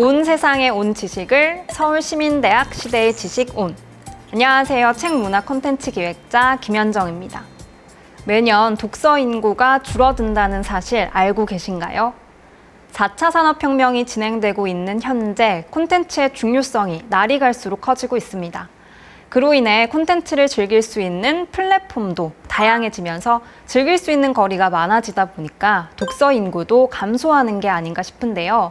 온 세상에 온 지식을 서울시민대학 시대의 지식 온. 안녕하세요. 책문화 콘텐츠 기획자 김현정입니다. 매년 독서 인구가 줄어든다는 사실 알고 계신가요? 4차 산업혁명이 진행되고 있는 현재 콘텐츠의 중요성이 날이 갈수록 커지고 있습니다. 그로 인해 콘텐츠를 즐길 수 있는 플랫폼도 다양해지면서 즐길 수 있는 거리가 많아지다 보니까 독서 인구도 감소하는 게 아닌가 싶은데요.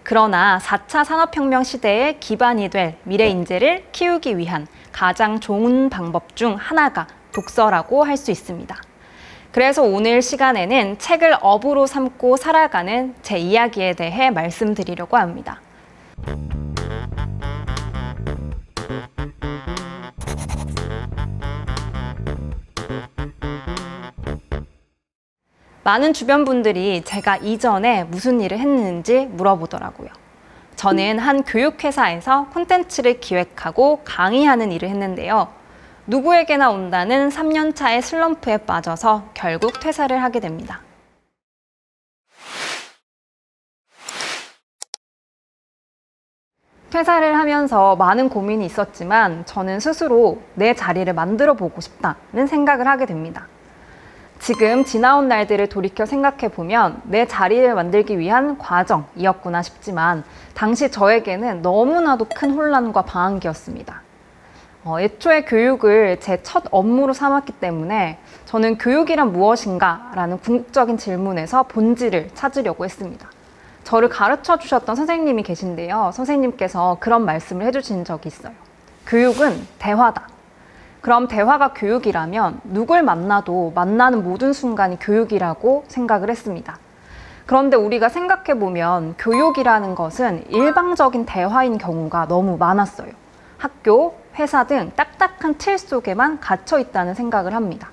그러나 4차 산업혁명 시대의 기반이 될 미래 인재를 키우기 위한 가장 좋은 방법 중 하나가 독서라고 할 수 있습니다. 그래서 오늘 시간에는 책을 업으로 삼고 살아가는 제 이야기에 대해 말씀드리려고 합니다. 많은 주변 분들이 제가 이전에 무슨 일을 했는지 물어보더라고요. 저는 한 교육회사에서 콘텐츠를 기획하고 강의하는 일을 했는데요. 누구에게나 온다는 3년차의 슬럼프에 빠져서 결국 퇴사를 하게 됩니다. 퇴사를 하면서 많은 고민이 있었지만 저는 스스로 내 자리를 만들어 보고 싶다는 생각을 하게 됩니다. 지금 지나온 날들을 돌이켜 생각해보면 내 자리를 만들기 위한 과정이었구나 싶지만 당시 저에게는 너무나도 큰 혼란과 방황기였습니다. 애초에 교육을 제 첫 업무로 삼았기 때문에 저는 교육이란 무엇인가? 라는 궁극적인 질문에서 본질을 찾으려고 했습니다. 저를 가르쳐 주셨던 선생님이 계신데요. 선생님께서 그런 말씀을 해주신 적이 있어요. 교육은 대화다. 그럼 대화가 교육이라면 누굴 만나도 만나는 모든 순간이 교육이라고 생각을 했습니다. 그런데 우리가 생각해보면 교육이라는 것은 일방적인 대화인 경우가 너무 많았어요. 학교, 회사 등 딱딱한 틀 속에만 갇혀 있다는 생각을 합니다.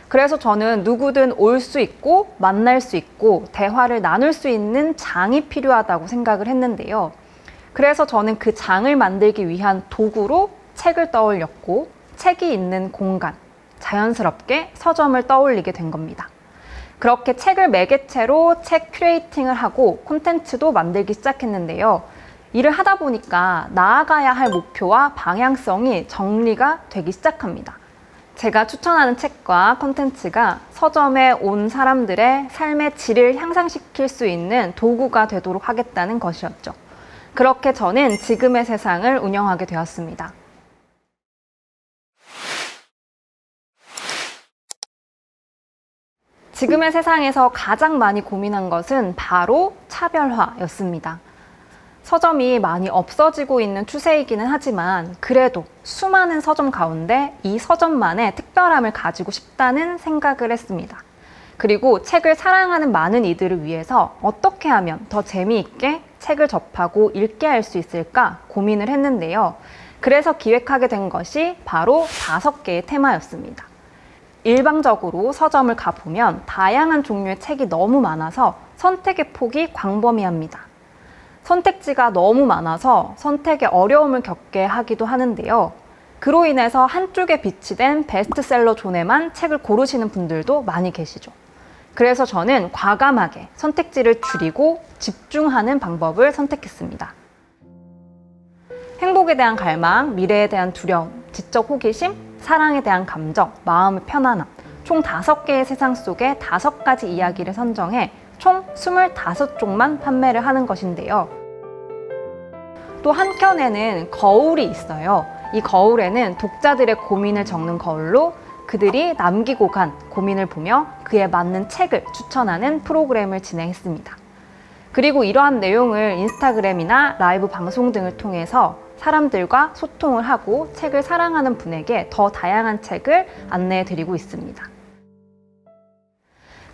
그래서 저는 누구든 올 수 있고 만날 수 있고 대화를 나눌 수 있는 장이 필요하다고 생각을 했는데요. 그래서 저는 그 장을 만들기 위한 도구로 책을 떠올렸고 책이 있는 공간, 자연스럽게 서점을 떠올리게 된 겁니다. 그렇게 책을 매개체로 책 큐레이팅을 하고 콘텐츠도 만들기 시작했는데요. 일을 하다 보니까 나아가야 할 목표와 방향성이 정리가 되기 시작합니다. 제가 추천하는 책과 콘텐츠가 서점에 온 사람들의 삶의 질을 향상시킬 수 있는 도구가 되도록 하겠다는 것이었죠. 그렇게 저는 지금의 세상을 운영하게 되었습니다. 지금의 세상에서 가장 많이 고민한 것은 바로 차별화였습니다. 서점이 많이 없어지고 있는 추세이기는 하지만 그래도 수많은 서점 가운데 이 서점만의 특별함을 가지고 싶다는 생각을 했습니다. 그리고 책을 사랑하는 많은 이들을 위해서 어떻게 하면 더 재미있게 책을 접하고 읽게 할 수 있을까 고민을 했는데요. 그래서 기획하게 된 것이 바로 5개의 테마였습니다. 일방적으로 서점을 가보면 다양한 종류의 책이 너무 많아서 선택의 폭이 광범위합니다. 선택지가 너무 많아서 선택에 어려움을 겪게 하기도 하는데요. 그로 인해서 한쪽에 비치된 베스트셀러 존에만 책을 고르시는 분들도 많이 계시죠. 그래서 저는 과감하게 선택지를 줄이고 집중하는 방법을 선택했습니다. 행복에 대한 갈망, 미래에 대한 두려움, 지적 호기심, 사랑에 대한 감정, 마음의 편안함, 총 5개의 세상 속에 5가지 이야기를 선정해 총 25쪽만 판매를 하는 것인데요. 또 한켠에는 거울이 있어요. 이 거울에는 독자들의 고민을 적는 거울로 그들이 남기고 간 고민을 보며 그에 맞는 책을 추천하는 프로그램을 진행했습니다. 그리고 이러한 내용을 인스타그램이나 라이브 방송 등을 통해서 사람들과 소통을 하고 책을 사랑하는 분에게 더 다양한 책을 안내해 드리고 있습니다.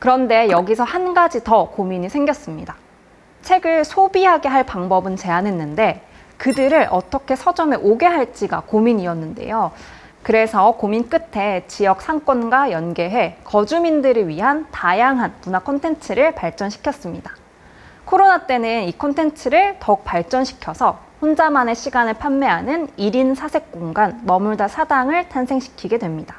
그런데 여기서 한 가지 더 고민이 생겼습니다. 책을 소비하게 할 방법은 제안했는데 그들을 어떻게 서점에 오게 할지가 고민이었는데요. 그래서 고민 끝에 지역 상권과 연계해 거주민들을 위한 다양한 문화 콘텐츠를 발전시켰습니다. 코로나 때는 이 콘텐츠를 더욱 발전시켜서 혼자만의 시간을 판매하는 1인 사색 공간 머물다 사당을 탄생시키게 됩니다.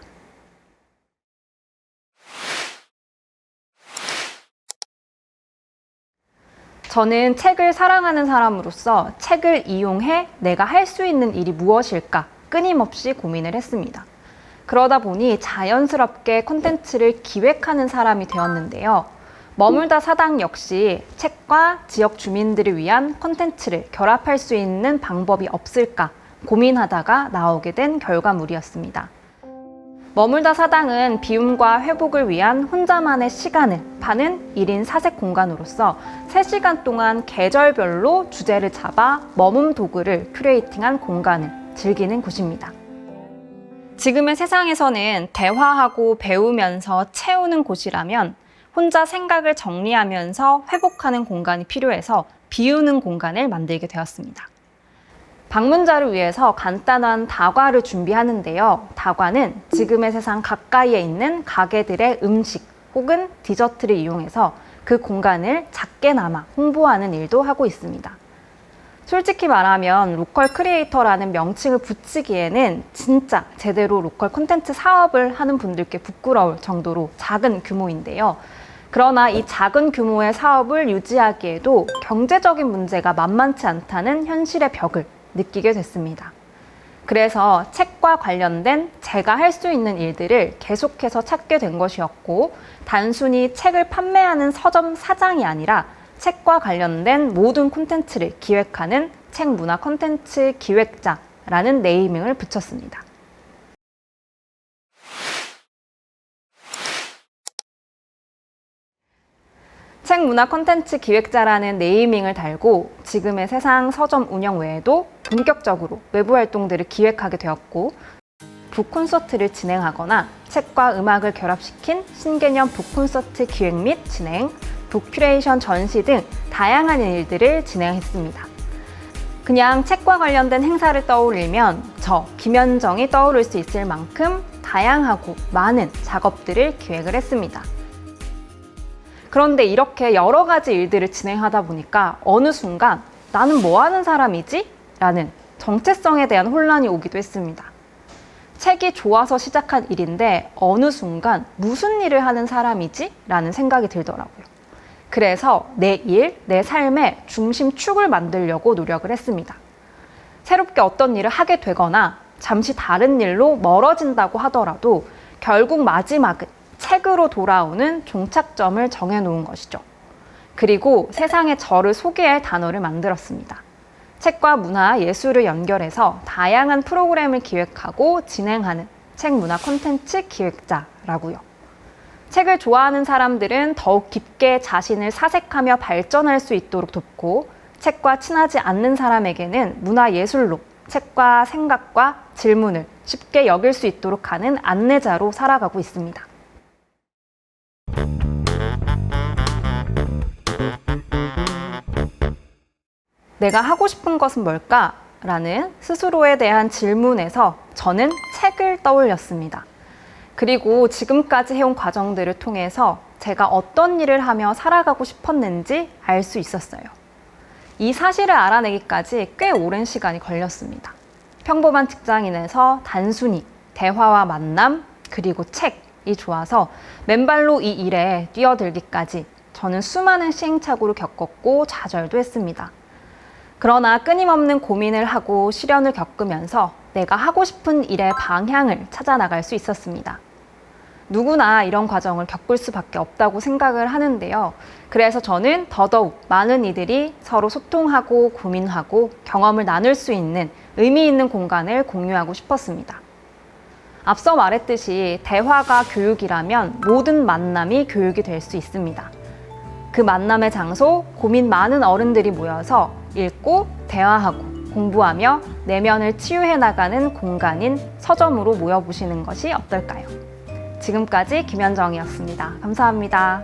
저는 책을 사랑하는 사람으로서 책을 이용해 내가 할 수 있는 일이 무엇일까 끊임없이 고민을 했습니다. 그러다 보니 자연스럽게 콘텐츠를 기획하는 사람이 되었는데요. 머물다 사당 역시 책과 지역 주민들을 위한 콘텐츠를 결합할 수 있는 방법이 없을까 고민하다가 나오게 된 결과물이었습니다. 머물다 사당은 비움과 회복을 위한 혼자만의 시간을 파는 1인 사색 공간으로서 3시간 동안 계절별로 주제를 잡아 머문 도구를 큐레이팅한 공간을 즐기는 곳입니다. 지금의 세상에서는 대화하고 배우면서 채우는 곳이라면 혼자 생각을 정리하면서 회복하는 공간이 필요해서 비우는 공간을 만들게 되었습니다. 방문자를 위해서 간단한 다과를 준비하는데요. 다과는 지금의 세상 가까이에 있는 가게들의 음식 혹은 디저트를 이용해서 그 공간을 작게나마 홍보하는 일도 하고 있습니다. 솔직히 말하면 로컬 크리에이터라는 명칭을 붙이기에는 진짜 제대로 로컬 콘텐츠 사업을 하는 분들께 부끄러울 정도로 작은 규모인데요. 그러나 이 작은 규모의 사업을 유지하기에도 경제적인 문제가 만만치 않다는 현실의 벽을 느끼게 됐습니다. 그래서 책과 관련된 제가 할 수 있는 일들을 계속해서 찾게 된 것이었고, 단순히 책을 판매하는 서점 사장이 아니라 책과 관련된 모든 콘텐츠를 기획하는 책문화 콘텐츠 기획자라는 네이밍을 붙였습니다. 책문화 콘텐츠 기획자라는 네이밍을 달고 지금의 세상 서점 운영 외에도 본격적으로 외부 활동들을 기획하게 되었고, 북 콘서트를 진행하거나 책과 음악을 결합시킨 신개념 북 콘서트 기획 및 진행, 북 큐레이션 전시 등 다양한 일들을 진행했습니다. 그냥 책과 관련된 행사를 떠올리면 저 김현정이 떠오를 수 있을 만큼 다양하고 많은 작업들을 기획을 했습니다. 그런데 이렇게 여러 가지 일들을 진행하다 보니까 어느 순간 나는 뭐 하는 사람이지? 라는 정체성에 대한 혼란이 오기도 했습니다. 책이 좋아서 시작한 일인데 어느 순간 무슨 일을 하는 사람이지? 라는 생각이 들더라고요. 그래서 내 일, 내 삶의 중심축을 만들려고 노력을 했습니다. 새롭게 어떤 일을 하게 되거나 잠시 다른 일로 멀어진다고 하더라도 결국 마지막은 책으로 돌아오는 종착점을 정해놓은 것이죠. 그리고 세상에 저를 소개할 단어를 만들었습니다. 책과 문화, 예술을 연결해서 다양한 프로그램을 기획하고 진행하는 책문화 콘텐츠 기획자라고요. 책을 좋아하는 사람들은 더욱 깊게 자신을 사색하며 발전할 수 있도록 돕고, 책과 친하지 않는 사람에게는 문화예술로 책과 생각과 질문을 쉽게 여길 수 있도록 하는 안내자로 살아가고 있습니다. 내가 하고 싶은 것은 뭘까? 라는 스스로에 대한 질문에서 저는 책을 떠올렸습니다. 그리고 지금까지 해온 과정들을 통해서 제가 어떤 일을 하며 살아가고 싶었는지 알 수 있었어요. 이 사실을 알아내기까지 꽤 오랜 시간이 걸렸습니다. 평범한 직장인에서 단순히 대화와 만남, 그리고 책이 좋아서 맨발로 이 일에 뛰어들기까지 저는 수많은 시행착오를 겪었고 좌절도 했습니다. 그러나 끊임없는 고민을 하고 시련을 겪으면서 내가 하고 싶은 일의 방향을 찾아 나갈 수 있었습니다. 누구나 이런 과정을 겪을 수밖에 없다고 생각을 하는데요. 그래서 저는 더더욱 많은 이들이 서로 소통하고 고민하고 경험을 나눌 수 있는 의미 있는 공간을 공유하고 싶었습니다. 앞서 말했듯이 대화가 교육이라면 모든 만남이 교육이 될 수 있습니다. 그 만남의 장소, 고민 많은 어른들이 모여서 읽고 대화하고 공부하며 내면을 치유해 나가는 공간인 서점으로 모여보시는 것이 어떨까요? 지금까지 김현정이었습니다. 감사합니다.